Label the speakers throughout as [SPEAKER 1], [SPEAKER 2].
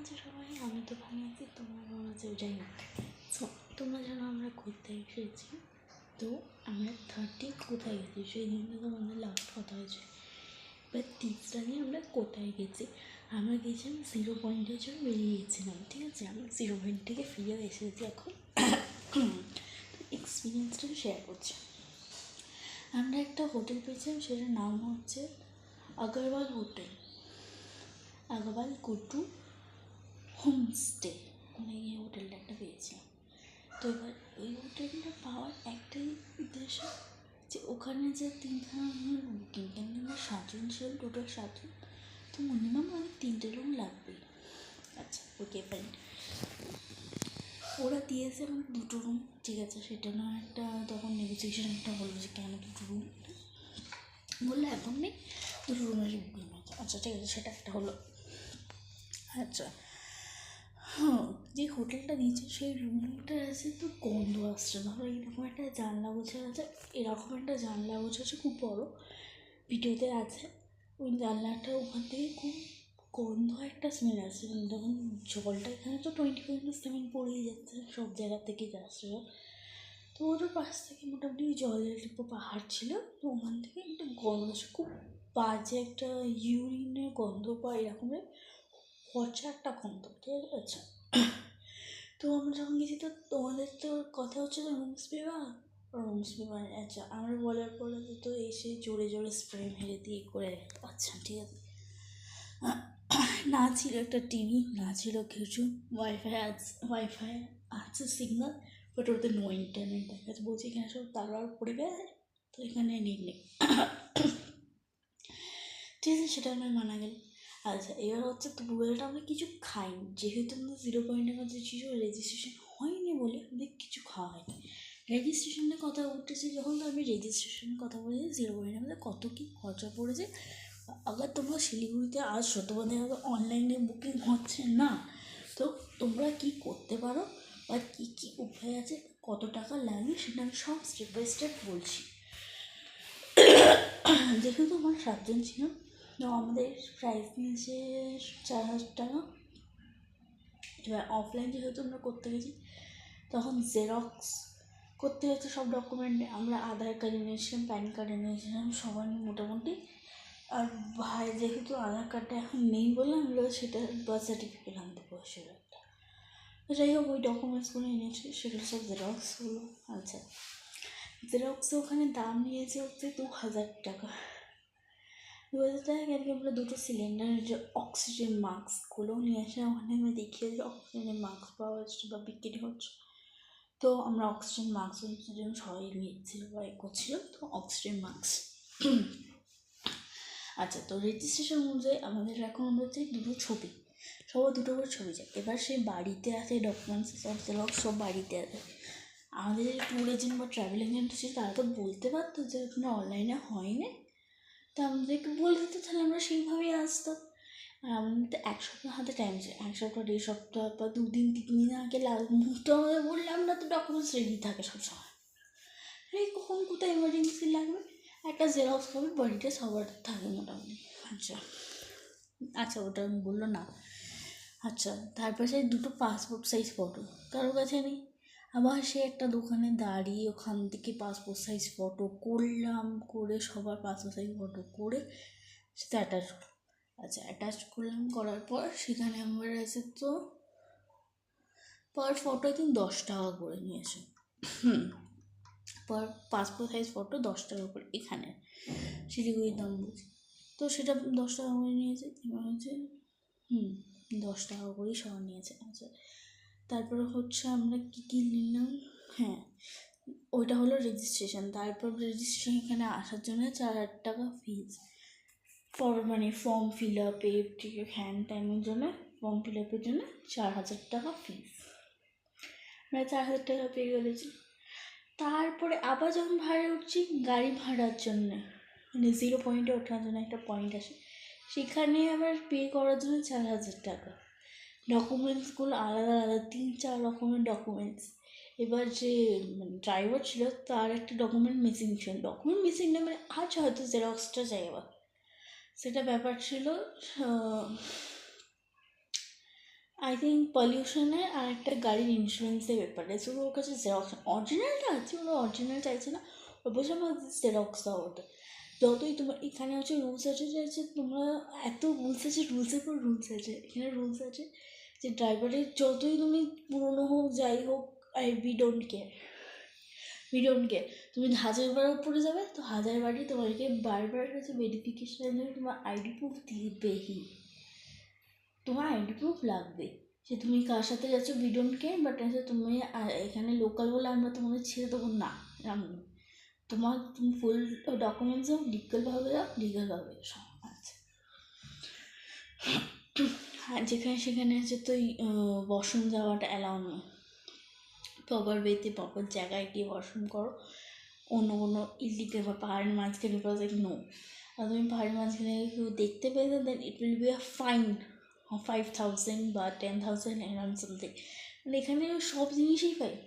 [SPEAKER 1] আছো সবাই? আমি তো ভালো আছি, তোমরা ভালো আছো? যাই হোক, সো তোমরা যেন আমরা ঘুরতে এসেছি। তো আমরা 30 কোথায় গেছি সেই দিনটা তো আমাদের লাস্ট কথা হয়েছে। এবার 30 দিন আমরা কোথায় গেছি? আমরা গেছিলাম 0 পয়েন্টের জন্য বেরিয়ে গেছিলাম, ঠিক আছে? আমরা 0 পয়েন্ট থেকে ফিরে এসেছি এখন। এক্সপিরিয়েন্সটা শেয়ার করছি। আমরা একটা হোটেল পেয়েছিলাম, সেটার নাম হচ্ছে আগরওয়াল হোটেল, আগরওয়াল কুটু হোমস্টে, মানে এই হোটেলটা একটা পেয়েছিলাম। তো এবার এই হোটেলটা পাওয়ার একটাই উদ্দেশ্য যে ওখানে যে 3খানা রুমের বুকিং, কেন আমরা 7জন ছিলাম, টোটাল 7জন, তো মিনিমাম আমাদের 3টে রুম লাগবেই। আচ্ছা, ওকে ফাইন। ওরা দিয়েছে আমার 2টো রুম, ঠিক আছে? সেটা না একটা তখন নেগোসিয়েশন একটা হলো যে কেন 2টো রুম বললো, এখন নেই, 2টো রুমের বুকিং আছে। আচ্ছা ঠিক আছে, সেটা একটা হলো। আচ্ছা, হ্যাঁ, যে হোটেলটা দিয়েছে সেই রুমটার আছে তো গন্ধ আসছে, ধরো এরকম একটা জানলা গোছা আছে, এরকম একটা জানলা গোছা আছে খুব বড়, ভিডিওতে আছে। ওই জানলাটা ওখান থেকে খুব গন্ধ একটা স্মেল আসছে, যখন জলটা এখানে তো 24/7 পড়েই যাচ্ছে, সব জায়গা থেকে যাচ্ছে। তো ওটার পাশ থেকে মোটামুটি জলের পাহাড় ছিল, তো ওখান থেকে একটা গন্ধ আসছে, খুব বাজে একটা ইউরিনের গন্ধ বা এরকমের পচা একটা গন্ধ, ঠিক আছে? তো আমরা যখন গেছি তো তোমাদের তো কথা হচ্ছে তো রুমস পেপার। আচ্ছা, আমরা বলার পরে তো এসে জোরে জোরে স্প্রে মেরে দিয়ে করে, আচ্ছা ঠিক আছে। না ছিল একটা টিভি, না ছিল কিছু, ওয়াইফাই আছে সিগনাল, বাট ওতে নো ইন্টারনেট দেখাচ্ছে। বলছি এখানে সব তার পড়ে গেছে, তো এখানে নেট নেই, ঠিক আছে? সেটা আমার মানা গেল। আচ্ছা, এবার হচ্ছে দুপুরবেলাটা আমরা কিছু খাইনি, যেহেতু আমাদের 0 পয়েন্টের মধ্যে কিছু রেজিস্ট্রেশন হয়নি বলে আমাদের কিছু খাওয়া হয়নি। রেজিস্ট্রেশনের কথা উঠেছে যখন, তো আমি রেজিস্ট্রেশনের কথা বলেছি 0 পয়েন্টের মধ্যে কত কী খরচা পড়েছে। আবার তোমরা শিলিগুড়িতে আসছো, তোমাদের আগে অনলাইনে বুকিং হচ্ছে না, তো তোমরা কী করতে পারো বা কী কী উপায় আছে, কত টাকা লাগবে, সেটা আমি সব স্টেপ বাই স্টেপ বলছি। যেহেতু আমার 7জন ছিলাম, তো আমাদের প্রাইস নিয়েছে 4,000 টাকা। এবার অফলাইন যেহেতু আমরা করতে গেছি, তখন জেরক্স করতে হচ্ছে সব ডকুমেন্ট। আমরা আধার কার্ড এনেছিলাম, প্যান কার্ড এনেছিলাম, সবাই মোটামুটি। আর ভাই যেহেতু আধার কার্ডটা এখন নেই বলে আমরা সেটা বার্থ সার্টিফিকেট আনতে বসছিল একটা। যাই হোক, ওই ডকুমেন্টসগুলো এনেছি, সেগুলো সব জেরক্স হলো। আচ্ছা, জেরক্সে ওখানে দাম নিয়েছে হচ্ছে 2,000 টাকা। 2,000 টাকা কেন কি, আমরা 2টো সিলিন্ডারের যে অক্সিজেন মাস্কগুলোও নিয়ে আসে, ওখানে আমি দেখিয়ে যে অক্সিজেনের মাস্ক পাওয়া যাচ্ছে বা বিক্রি হচ্ছে। তো আমরা অক্সিজেন মাস্কের জন্য সবাই নিচ্ছিল বা করছিল, তো অক্সিজেন মাস্ক। আচ্ছা, তো রেজিস্ট্রেশন অনুযায়ী আমাদের এখন আমরা চাই 2টো ছবি, সবার 2টো করে ছবি চাই। এবার সেই বাড়িতে আছে ডকুমেন্টস সব জেরক্স, সব বাড়িতে আছে। আমাদের ট্যুর এজেন্ট বা ট্রাভেল এজেন্ট ছিল, তারা তো বলতে পারতো যে ওখানে অনলাইনে হয়নি, তো আমাদেরকে বলে দিত, তাহলে আমরা সেইভাবেই আসতাম। আর আমাদের তো 1 সপ্তাহ হাতে টাইম ছিল, 1 সপ্তাহ 1.5 সপ্তাহ বা 2 দিন 3 দিন আগে মুহূর্তে আমাদের বললে আমরা তো ডকুমেন্টস রেডি থাকে সবসময়। এই কখন কোথায় এমার্জেন্সি লাগবে, একটা জেরক্স কপি বাড়িতে সবার থাকে মোটামুটি। আচ্ছা আচ্ছা, ওটা আমি বললো না। আচ্ছা, তারপরে সেই 2টো পাসপোর্ট সাইজ ফটো কারোর কাছে নেই, আবার সে একটা দোকানে দাঁড়িয়ে ওখান থেকে পাসপোর্ট সাইজ ফটো করলাম, করে সবার পাসপোর্ট সাইজ ফটো করে সেটা অ্যাটাচ করলাম। আচ্ছা, অ্যাটাচ করলাম, করার পর সেখানে আমার আছে তো পার ফটো কিন্তু 10 টাকা করে নিয়েছে। পার পাসপোর্ট সাইজ ফটো 10 টাকা করে, এখানে শিলিগুড়ির দাম বলছি। তো সেটা 10 টাকা করে নিয়েছে, এবার হচ্ছে 10 টাকা করেই সবার নিয়েছে। আচ্ছা, তারপরে হচ্ছে আমরা কী কী নিলাম, হ্যাঁ ওইটা হলো রেজিস্ট্রেশন। তারপর রেজিস্ট্রেশন এখানে আসার জন্য 4,000 টাকা ফিজ, মানে ফর্ম ফিল আপে হ্যান ত্যানের জন্য, ফর্ম ফিল আপের জন্য 4,000 টাকা ফিজ, আমরা 4,000 টাকা পেয়ে গেছি। তারপরে আবার যখন ভাড়া উঠছি গাড়ি ভাড়ার জন্য, মানে 0 পয়েন্টে ওঠার জন্য একটা পয়েন্ট আসে, সেখানে আবার পে করার জন্য 4,000 টাকা। ডকুমেন্টসগুলো আলাদা আলাদা 3-4 রকমের ডকুমেন্টস। এবার যে ড্রাইভার ছিল তার একটা ডকুমেন্ট মিসিং ছিল, ডকুমেন্ট মিসিং না মানে আছে হয়তো, জেরক্সটা চাইবা, সেটা ব্যাপার ছিল। আই থিঙ্ক পলিউশনের আর একটা গাড়ির ইন্স্যুরেন্সের ব্যাপারে, শুধু ওর কাছে জেরক্স অরিজিনালটা আছে, ওরা অরিজিনাল চাইছে না, ওর বলছে আমার জেরক্স দাও ওটা। যতই তোমার এখানে হচ্ছে রুলস আছে যে তোমরা এত রুলস আছে, রুলসের পর রুলস আছে, এখানে রুলস আছে যে ড্রাইভারের যতই তুমি পুরনো হোক যাই হোক, উই ডোন্ট কেয়ার, তুমি 1000 বার উপরে যাবে তো 1000 বারই তোমাকে বারবার কাছে ভেরিফিকেশনের জন্য তোমার আইডি প্রুফ দিবেই, তোমার আইডি প্রুফ লাগবে। সে তুমি কার সাথে যাচ্ছ উই ডোন্ট কেয়ার, বাট তুমি এখানে লোকাল বলে আমরা তোমাদের ছেড়ে দেবো না, এরকম নয়। তুমি ফুল ডকুমেন্টস দাও, লিগালভাবে সব আছে। হ্যাঁ, যেখানে সেখানে আছে তো ওয়াশরুম যাওয়াটা অ্যালাউ নয়, প্রপার ওয়েতে প্রপার জায়গায় গিয়ে ওয়াশরুম করো, অন্য কোনো ইলিগাল বা পাহাড়ের মাঝখানে নো। আর তুমি পাহাড়ের মাঝখানে কেউ দেখতে পেয়েছো then it will be a fine 5000 বা 10,000 অ্যারাউন্ড সামথিং। মানে এখানে সব জিনিসই ফাইন,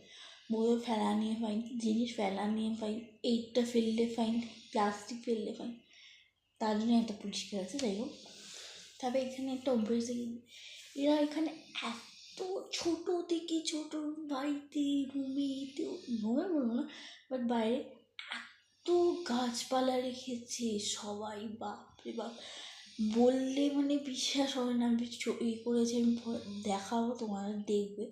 [SPEAKER 1] বই ফেলা নিয়ে ফাইন, জিনিস ফেলা নিয়ে ফাইন, এইটটা ফেললে ফাইন, প্লাস্টিক ফেললে ফাইন, তার জন্য একটা পুলিশকে আছে। যাই হোক, তবে এখানে একটা অভ্যেস, এরা এখানে এত ছোটো থেকে ছোটো বাড়িতে রুমে বলবো না, বাট বাইরে এত গাছপালা রেখেছে সবাই, বাপরে বাপ, বললে মানে বিশ্বাস হয় না। আমি করেছি, আমি দেখাবো তোমার, দেখবে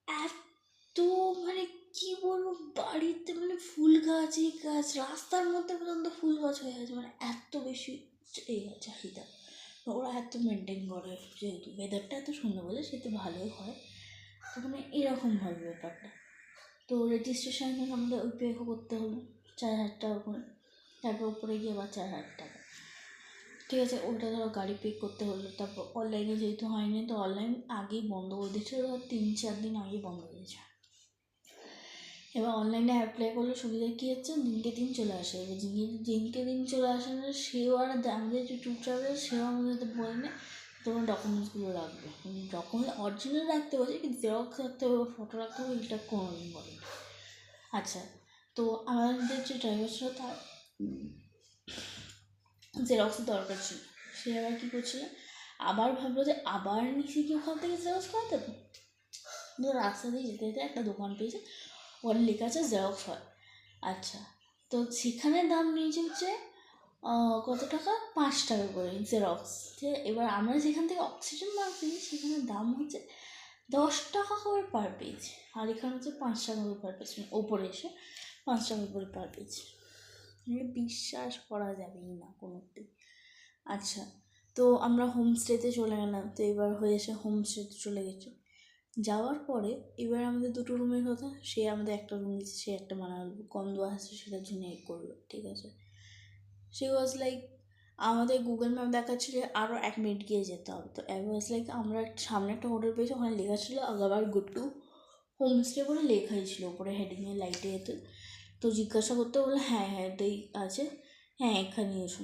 [SPEAKER 1] এত মানে কি বলবো, বাড়িতে মানে ফুল গাছ, গাছ রাস্তার মধ্যে পর্যন্ত ফুল গাছ হয়ে গেছে, মানে এত বেশি চাহিদা। ওরা এত মেনটেন করে, যেহেতু ওয়েদারটা এত সুন্দর বলে সেহেতু ভালোই হয়, তো মানে এরকমভাবে ব্যাপারটা। তো রেজিস্ট্রেশন আমাদের ওই পে করতে হলো 4000 টাকা করে, তারপর উপরে গিয়ে আবার 4000 টাকা, ঠিক আছে। ওটা ধরো গাড়ি পে করতে হলো। তারপর অনলাইনে যেহেতু হয়নি, তো অনলাইন আগেই বন্ধ করে দিয়েছে, ধর 3-4 দিন আগেই বন্ধ করে দিয়েছে। এবার অনলাইনে অ্যাপ্লাই করলে সুবিধা কী হচ্ছে, দিনকে দিন চলে আসে। এবার দিনকে দিন চলে আসে না, সেও আর আমাদের যে ট্যুর ট্রাভেলার সেও আমাদের বলে না তোমার ডকুমেন্টসগুলো রাখবে, ডকুমেন্ট অরিজিনাল রাখতে বলছে, কিন্তু জেরক্স রাখতে হবে বা ফটো রাখতে হবে, এটা কোনোদিন বলে। আচ্ছা, তো আমাদের যে ড্রাইভার ছিল তার জেরক্সের দরকার ছিল, সে আবার কী করছিল, আবার ভাবলো যে আবার নিচে কি ওখান থেকে জেরক্স করা দেবো। তো রাস্তা দিয়ে যেতে যেতে একটা দোকান পেয়েছে, ওখানে লেখা আছে জেরক্স হয়। আচ্ছা, তো সেখানে দাম নিয়েছে হচ্ছে কত টাকা, 5 টাকা করে জেরক্স। ঠিক আছে, এবার আমরা যেখান থেকে অক্সিজেন মারছি সেখানে দাম হচ্ছে 10 টাকা করে পার পেজ, আর এখানে হচ্ছে 5 টাকা করে পার পেজ, ওপরে এসে 5 টাকা করে পার পেজ। বিশ্বাস করা যাবেই না কোনোদিন। আচ্ছা, তো আমরা হোমস্টেতে চলে গেলাম, তো এবার হয়েছে হোমস্টেতে চলে গেছি। যাওয়ার পরে এবার আমাদের 2টো রুমের কথা, সে আমাদের একটা রুম দিচ্ছে, সে একটা গন্ধ আসছে সেটার জন্য করলো, ঠিক আছে। সে ওয়াজ লাইক, আমাদের গুগল ম্যাপ দেখাচ্ছিল আরও 1 মিনিট গিয়ে যেতে হবে, তো ওয়াজ লাইক আমরা সামনে একটা হোটেল পেয়েছি, ওখানে লেখা ছিল আগাবার গুড টু হোমস্টে বলে লেখাই ছিল উপরে হেডিংয়ে লাইটে এতে। তো জিজ্ঞাসা করতে বলে হ্যাঁ হ্যাঁ এটাই আছে, হ্যাঁ এখানে এসো।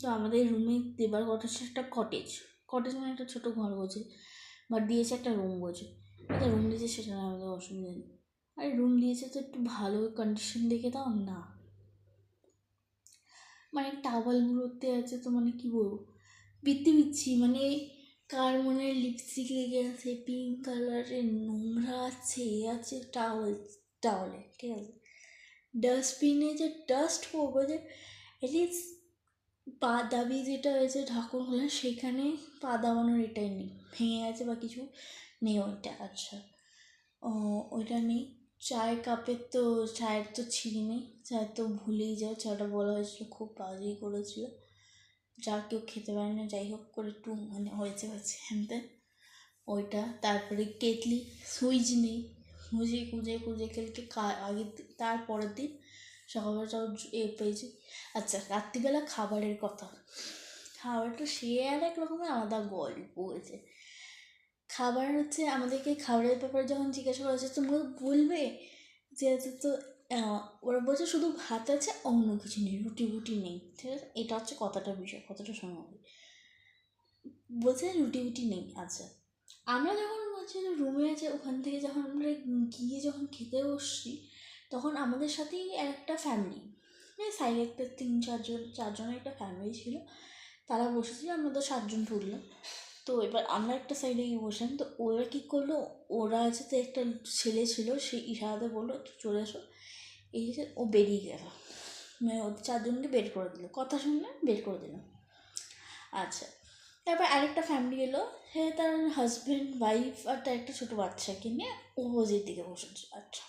[SPEAKER 1] তো আমাদের রুমে দেবার কথা ছিল একটা কটেজ মানে একটা ছোটো ঘর বোঝে, বাট দিয়েছে একটা রুম বোঝে, একটা রুম দিয়েছে, সেটা আমাদের অসুবিধা নেই। আর রুম দিয়েছে তো একটু ভালো কন্ডিশন দেখে দাও না, মানে টাওয়ালগুলোতে আছে তো মানে কী বলবো, বিচ্ছি, মানে কার মনে লিপস্টিক লেগে আছে, পিঙ্ক কালারের নোংরা আছে, আছে টাওয়ালে, ঠিক আছে। ডাস্টবিনে যে ডাস্ট পড়বো, যে অ্যাটলিস্ট পা দাবি যেটা হয়েছে ঢাকুন হলে সেখানে পা দাবানোর এটাই নেই, ভেঙে গেছে বা কিছু নেই ওইটা। আচ্ছা, ওইটা নেই। চায়ের তো ছিঁড়ি নেই, চায়ের তো ভুলেই যাও, চাটা বলা হয়েছিল খুব বাজেই করেছিল, যা কেউ খেতে পারে না, যাই হোক করে একটু মানে হয়েছে হ্যানত্যান ওইটা। তারপরে কেটলি সুইচ নেই, খুঁজে খেলকে আগের তারপরের দিন সকালবেলা সব পেয়েছি। আচ্ছা, রাত্রিবেলা খাবারের কথা, খাবারটা সে আর এক রকমের আলাদা গল্প হয়েছে। খাবার হচ্ছে আমাদেরকে খাবারের ব্যাপারে যখন জিজ্ঞাসা করা হচ্ছে তোমরা বলবে যে তো ওরা বলছে শুধু ভাত আছে, অন্য কিছু নেই, রুটি নেই, ঠিক আছে। এটা হচ্ছে কথাটা শোনা হবে, বলছে রুটি নেই। আচ্ছা, আমরা যখন বলছি রুমে আছে, ওখান থেকে যখন আমরা গিয়ে যখন খেতে বসছি, তখন আমাদের সাথেই একটা ফ্যামিলি, সাইডে একটা 3-4 জনের একটা ফ্যামিলি ছিল, তারা বসেছিল, আমরা তো 7 জন তুললাম। তো এবার আমরা একটা সাইডে গিয়ে বসলাম, তো ওরা কী করলো, ওরা তো একটা ছেলে ছিল, সে ইশারাতে বললো চলে এসো, এই যে ও বেরিয়ে গেল, মানে ওদের চারজনকে বের করে দিল, কথা শুনলে বের করে দিল। আচ্ছা, তারপর আরেকটা ফ্যামিলি এলো, সে তার হাজব্যান্ড ওয়াইফ আর তার একটা ছোটো বাচ্চাকে নিয়ে অপোজিট দিকে বসেছে। আচ্ছা,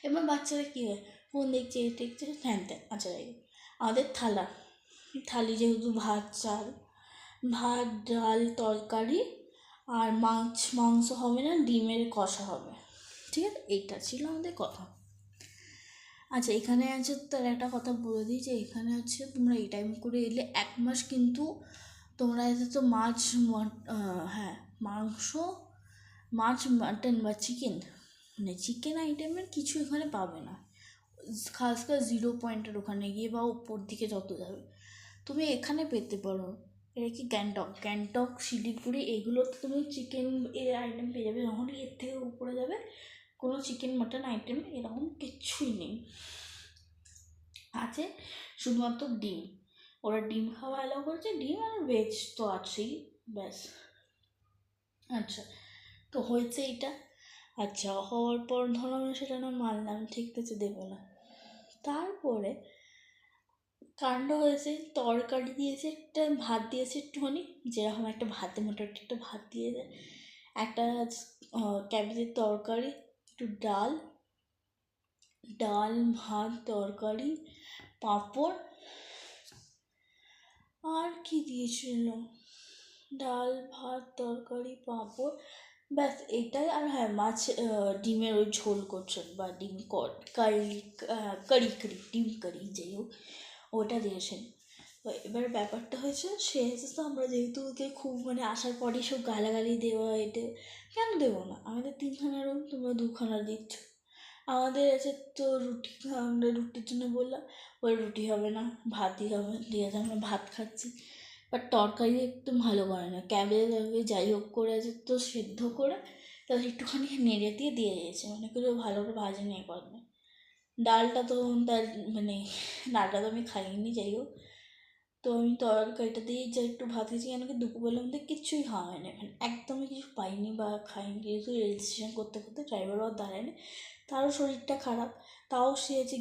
[SPEAKER 1] এবার বাচ্চারা কী হয়, ফোন দেখছে দেখছে হ্যান ত্যান। আচ্ছা, আমাদের থালি যেহেতু ভাত ডাল তরকারি আর মাংস হবে না, ডিমের কষা হবে, ঠিক আছে, এইটা ছিল আমাদের কথা। আচ্ছা, এখানে আছে তার একটা কথা বলে দিই যে এখানে আছে তোমরা এই টাইম করে এলে 1 মাস কিন্তু তোমরা এসে তো হ্যাঁ মাছ মাটন বা চিকেন, মানে চিকেন আইটেমের কিছু এখানে পাবে না, খাস করে 0 পয়েন্টের ওখানে গিয়ে বা উপর দিকে যত যাবে তুমি এখানে পেতে পারো। এটা কি গ্যাংটক শিলিগুড়ি এগুলোতে তুমি চিকেন এর আইটেম পেয়ে যাবে, যখনই এর থেকে উপরে যাবে কোনো চিকেন মাটন আইটেম এরকম কিচ্ছুই নেই, আছে শুধুমাত্র ডিম, ওরা ডিম খাওয়া অ্যালাউ করেছে, ডিম আর ভেজ তো আছেই, ব্যাস। আচ্ছা, তো হয়েছে এটা। আচ্ছা, হওয়ার পর ধরো আমরা সেটা না মানলাম, ঠিক আছে, দেবো না। তারপরে কাণ্ড হয়েছে, তরকারি দিয়েছে, একটা ভাত দিয়েছে একটুখানি, যেরকম একটা ভাতে মোটামুটি একটা ভাত দিয়েছে, একটা ক্যাবেজের তরকারি, একটু ডাল ভাত তরকারি পাঁপড়, আর কি দিয়েছিল, ডাল ভাত তরকারি পাঁপড়, ব্যাস এটাই। আর হ্যাঁ, ডিমের ওই ঝোল করছেন বা ডিম ডিম কারি যাই হোক, ওটা দিয়েছেন। এবার ব্যাপারটা হয়েছে, সে এসে তো আমরা যেহেতু ওকে খুব মানে আসার পরই সব গালাগালি দেওয়া, এটা কেন দেবো না, আমাদের 3খানা রুম তোমরা 2খানা দিচ্ছ, আমাদের আছে তো আমরা রুটির জন্য বললাম, ওই রুটি হবে না ভাতই হবে, ঠিক আছে, আমরা ভাত খাচ্ছি, বাট তরকারি একটু ভালো করে না, ক্যাবেজ যাই হোক করে আছে তো সেদ্ধ করে তো একটুখানি নেড়ে দিয়ে দিয়েছে, মানে করে ভালো করে ভাজি নিয়ে করবে। ডালটা তো তার মানে ডালটা তো আমি খাইনি, যাই হোক, তো আমি তরকারিটা দিয়েই যা একটু ভাত খেয়েছি, কেন কি দুপুরবেলার মধ্যে কিচ্ছুই খাওয়া হয়নি, মানে একদমই কিছু পাইনি বা খাইনি, যেহেতু রেজিস্ট্রেশন করতে করতে ড্রাইভারও দাঁড়ায়নি, তারও শরীরটা খারাপ, তাও সে যে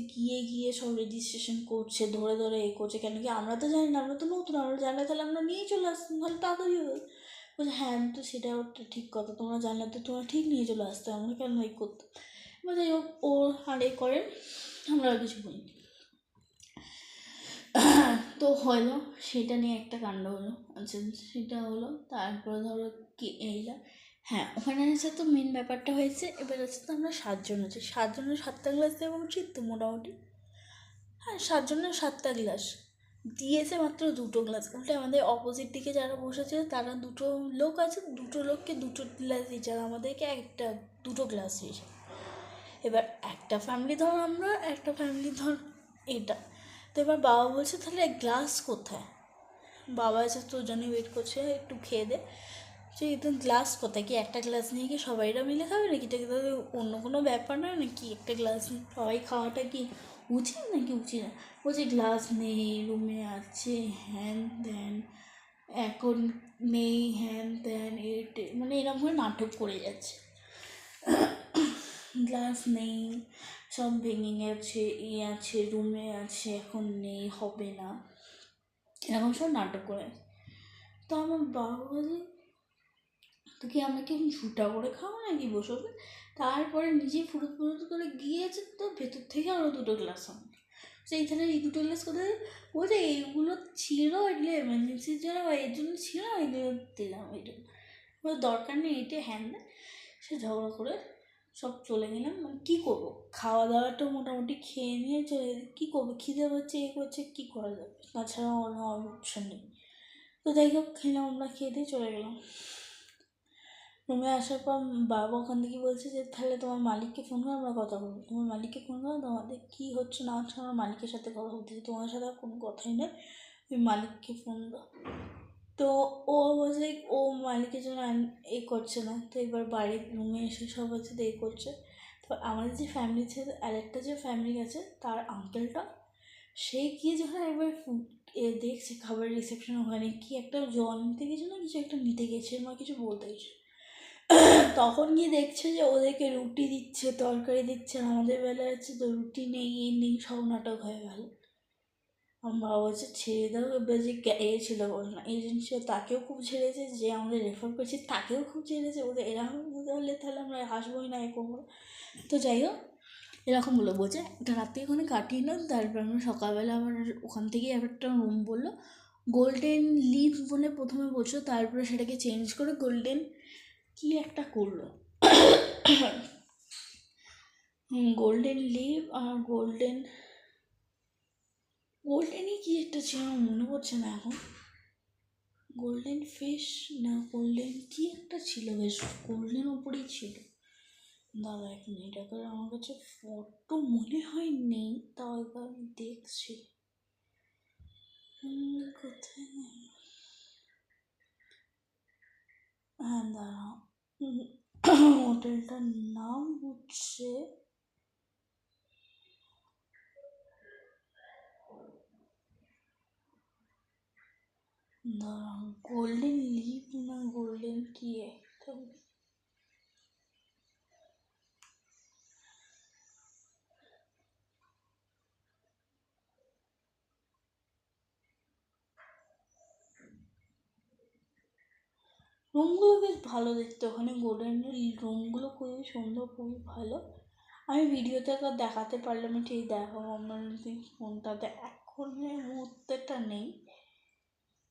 [SPEAKER 1] গিয়ে সব রেজিস্ট্রেশন করছে, ধরে ধরে এ করছে, কেন কি আমরা তো জানি না, আমরা তো নতুন, আমরা জানলে তাহলে আমরা নিয়েই চলে আসতাম, তাহলে তাড়াতাড়ি হতো। বলছে হ্যাঁ, তো সেটাও একটা ঠিক কথা, তোমরা জানলে তো তোমরা ঠিক নিয়ে চলে আসতে, আমরা কেন এই করতাম, এবার যাই হোক ও আর এ করেন, আমরা আর কিছু বলিনি। তো হলো, সেটা নিয়ে একটা কাণ্ড হলো। আচ্ছা, সেটা হলো, তারপরে ধরো কি এইটা, হ্যাঁ, ওখানে এসে তো মেন ব্যাপারটা হয়েছে, এবার আছে তো আমরা 7জন আছি, 7জনের 7টা গ্লাস দেওয়া উচিত তো মোটামুটি, হ্যাঁ 7জনের 7টা গ্লাস দিয়েছে, মাত্র 2টো গ্লাস, উল্টে আমাদের অপোজিট দিকে যারা বসেছে তারা 2টো লোক আছে, 2টো লোককে 2টো গ্লাস দিয়েছে, আর আমাদেরকে 2টো গ্লাস দিয়েছে। এবার একটা ফ্যামিলি ধর আমরা, একটা ফ্যামিলি ধর এটা, তো এবার বাবা বলছে তাহলে গ্লাস কোথায়, বাবা এসে তো জন্যই ওয়েট করছে একটু খেয়ে দে, সে একদম গ্লাস কোথায়, কি একটা গ্লাস নিয়ে কি সবাইরা মিলে খাবে নাকি, এটা কিন্তু অন্য কোনো ব্যাপার নয় নাকি, একটা গ্লাস নিয়ে সবাই খাওয়াটা কি উচিত নাকি উচিত না, বলছে গ্লাস নেই রুমে আছে হ্যান ত্যান, এখন নেই হ্যান ত্যান, মানে এরকম করে নাটক করে যাচ্ছে, গ্লাস নেই, সব ভেঙে গেছে, আছে রুমে আছে এখন নেই হবে না, এরকম সব নাটক করে। তো আমার বাবা বলে তো কি আমরা কি ঝুটা করে খাবো নাকি বসে, তারপরে নিজেই ফুরুত ফুরুত করে গিয়েছে, তো ভেতর থেকে আরও 2টো গ্লাস আমার, সেইখানে এই 2টো গ্লাস কোথায়, বলছে এইগুলো ছিল, এগুলো এমার্জেন্সির জন্য বা এর জন্য ছিল, এগুলো দিলাম, এইটা দরকার নেই, এটা হ্যান না, সে ঝগড়া করে সব চলে গেলাম। মানে কী করবো, খাওয়া দাওয়াটা মোটামুটি খেয়ে নিয়ে চলে, কী করবো, খিদে পাচ্ছে এ করছে, কী করা যাবে, তাছাড়া অন্য অপশন নেই। তো যাই হোক খেলাম, আমরা খেয়ে দিয়ে চলে গেলাম। রুমে আসার পর বাবা ওখান থেকে বলছে যে তাহলে তোমার মালিককে ফোন করে আমরা কথা বলবো, তোমার মালিককে ফোন করো, তোমাদের কী হচ্ছে না হচ্ছে আমার মালিকের সাথে কথা বলতেছি, তোমার সাথে আর কোনো কথাই নেই, তুমি মালিককে ফোন দাও। তো ও বলছে ও মালিকের জন্য এ করছে না, তো এবার বাড়ির রুমে এসে সব হচ্ছে তো এ করছে। তো আমাদের যে ফ্যামিলি ছিল, আরেকটা যে ফ্যামিলি আছে তার আঙ্কেলটা, সে গিয়ে যখন একবার দেখছে খাবার রিসেপশন ওখানে কি একটা জল নিতে গেছে না কিছু একটা নিতে গেছে মা কিছু বলতে গেছে, তখন গিয়ে দেখছে যে ওদেরকে রুটি দিচ্ছে তরকারি দিচ্ছে আর আমাদের বেলায় আছে তো রুটি নেই এ নেই, সব নাটক হয়ে গেল। আমার বাবা বলছে ছেড়ে দাও, এবার যে এ ছিল বল না এজেন্ট ছিল তাকেও খুব ছেড়েছে, যে আমাদের রেফার করেছে তাকেও খুব ছেড়েছে, ওদের এরকম হলে তাহলে আমরা হাসবোই না এ করবো। তো যাই হোক এরকম বলে বলছে একটা রাত্রি ওখানে কাটিয়ে না, তারপর আমরা সকালবেলা আবার ওখান থেকেই একটা রুম বললো গোল্ডেন লিভ বলে প্রথমে বলছো, তারপরে সেটাকে চেঞ্জ করে গোল্ডেন কি একটা করলো, গোল্ডেন লিভ আর গোল্ডেনই কি একটা ছিল আমার মনে পড়ছে না এখন, গোল্ডেন ফিশ না গোল্ডেন কি একটা ছিল, বেশ গোল্ডেন ওপরেই ছিল। দাদা এক মিনিট একবার আমার কাছে ফটো মনে হয় নেই, তাও একবার আমি দেখছি কোথায়, হ্যাঁ দাঁড়াও, হোটেলটার নাম হচ্ছে দাঁড়াও গোল্ডেন লিভ না গোল্ডেন কি একটা, রুমগুলো বেশ ভালো দেখতে, ওখানে গোল্ডেনের রুমগুলো খুবই সুন্দর খুবই ভালো। আমি ভিডিওতে একবার দেখাতে পারলাম ঠিক দেখাবো আমার ফোনটাতে, এখন মুহূর্তেটা নেই,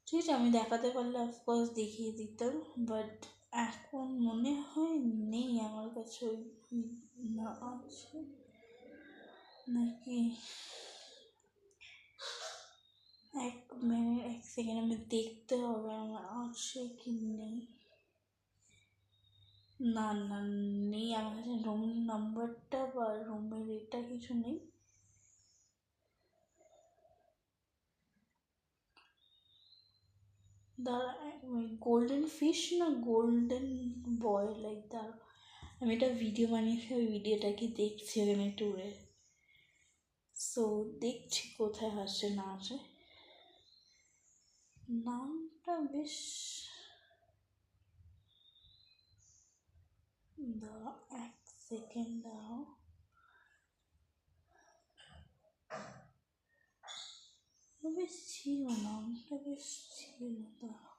[SPEAKER 1] ঠিক আছে আমি দেখাতে পারলে অফকোর্স দেখিয়ে দিতাম, বাট এখন মনে হয় নেই আমার কাছে ওই, না আছে নাকি, এক মিনিট এক সেকেন্ড আমি দেখতে হবে আমার আছে কি নেই, না না নেই আমার কাছে রুম নাম্বারটা বা রুমের এটা কিছু নেই। দাঁড়া গোল্ডেন ফিশ না গোল্ডেন বয় লাইক দাঁড়া আমি একটা ভিডিও বানিয়েছি ওই ভিডিওটাকে দেখছি ওখানে ট্যুরে, সো দেখছি কোথায় আসছে না আসে, নামটা বেশ, দাঁড়া এক সেকেন্ড দাঁড়াও, বেশ ছিল নামটা বেশ ছিল, দাঁড়া